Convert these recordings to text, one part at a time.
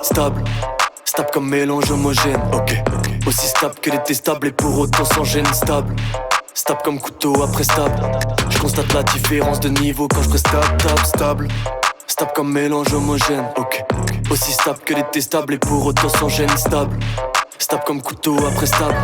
stable. Stable comme mélange homogène, ok. Aussi stable que détestable et pour autant sans gêne, stable. Stable comme couteau après stable. Je constate la différence de niveau quand je reste stable. Stable comme mélange homogène, ok. Aussi stable que détestable et pour autant sans gêne, stable. Stable comme couteau après stable.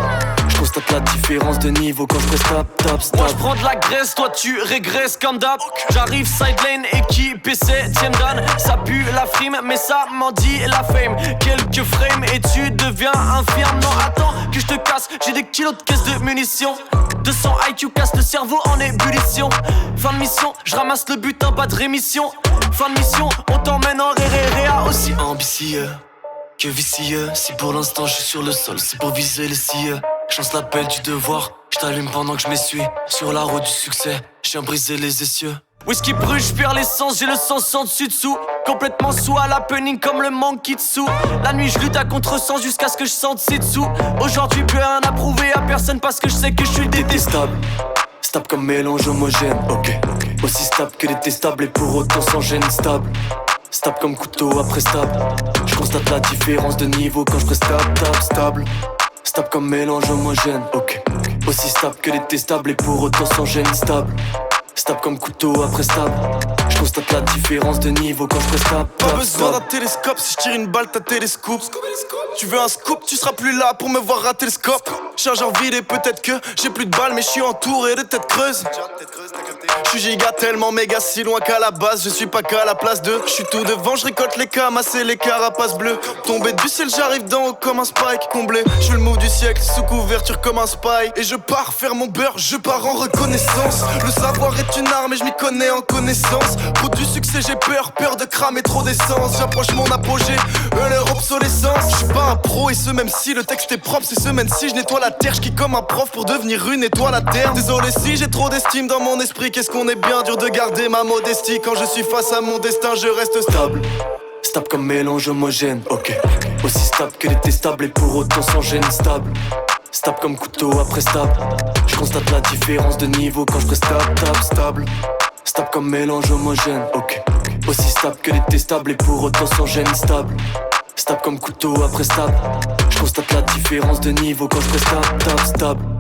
Je constate la différence de niveau quand je reste stable. Moi je prends de la graisse, toi tu régresses comme d'hab. J'arrive side lane, équipé 7ème dan. Ça pue la frime, mais ça m'en dit la fame. Quelques frames et tu deviens infirme. Non attends que je te casse, j'ai des kilos de caisse de munitions. 200 IQ casse le cerveau en ébullition. Fin de mission, je ramasse le butin, pas de rémission. Fin de mission, on t'emmène en réa aussi ambitieux que vicieux. Si pour l'instant je suis sur le sol, c'est pour viser les cieux. Je lance l'appel du devoir, je t'allume pendant que je m'essuie. Sur la route du succès, je viens briser les essieux. Whisky brûle, j'perds l'essence, j'ai le sang en dessus dessous. Complètement sous à l'happening comme le Mankitsu. La nuit je lutte à contre-sens jusqu'à ce que je sente ses dessous. Aujourd'hui plus rien à prouver à personne parce que je sais que je suis détestable. Stable comme mélange homogène, ok. Aussi stable que détestable et pour autant sans gêne, stable. Stable comme couteau après stable. Je constate la différence de niveau quand je reste stable. Stable comme mélange homogène, ok. Aussi stable que détestable et pour autant sans gêne, stable. Stable comme couteau après stable. Je constate la différence de niveau quand je reste stable. Pas besoin d'un télescope, si je tire une balle t'as télescope. Tu veux un scoop, tu seras plus là pour me voir rater le scope. Chargeur vide et peut-être que j'ai plus de balles, mais je suis entouré de têtes creuses. Je suis giga tellement méga si loin qu'à la base, je suis pas qu'à la place de. Je suis tout devant, je récolte les camas et les carapaces bleues. Tombé du ciel, j'arrive d'en haut comme un spike comblé. Je fais le move du siècle, sous couverture comme un spy. Et je pars faire mon beurre, je pars en reconnaissance. Le savoir est une arme et je m'y connais en connaissance. Pour du succès j'ai peur de cramer trop d'essence. J'approche mon apogée, leur obsolescence. Je suis pas un pro et ce même si le texte est propre. Ces semaines-ci je nettoie la terre, je comme un prof pour devenir une étoile à terre. Désolé si j'ai trop d'estime dans mon esprit. Qu'est-ce qu'on est bien dur de garder ma modestie. Quand je suis face à mon destin je reste stable. Stable comme mélange homogène, ok. Aussi stable que détestable et pour autant sans gêne, stable. Stable comme couteau après stable. Je constate la différence de niveau quand je reste stable. Stable comme mélange homogène, ok. Aussi stable que détestable et pour autant sans gêne, stable. Stable comme couteau après stable. Je constate la différence de niveau quand je reste stable.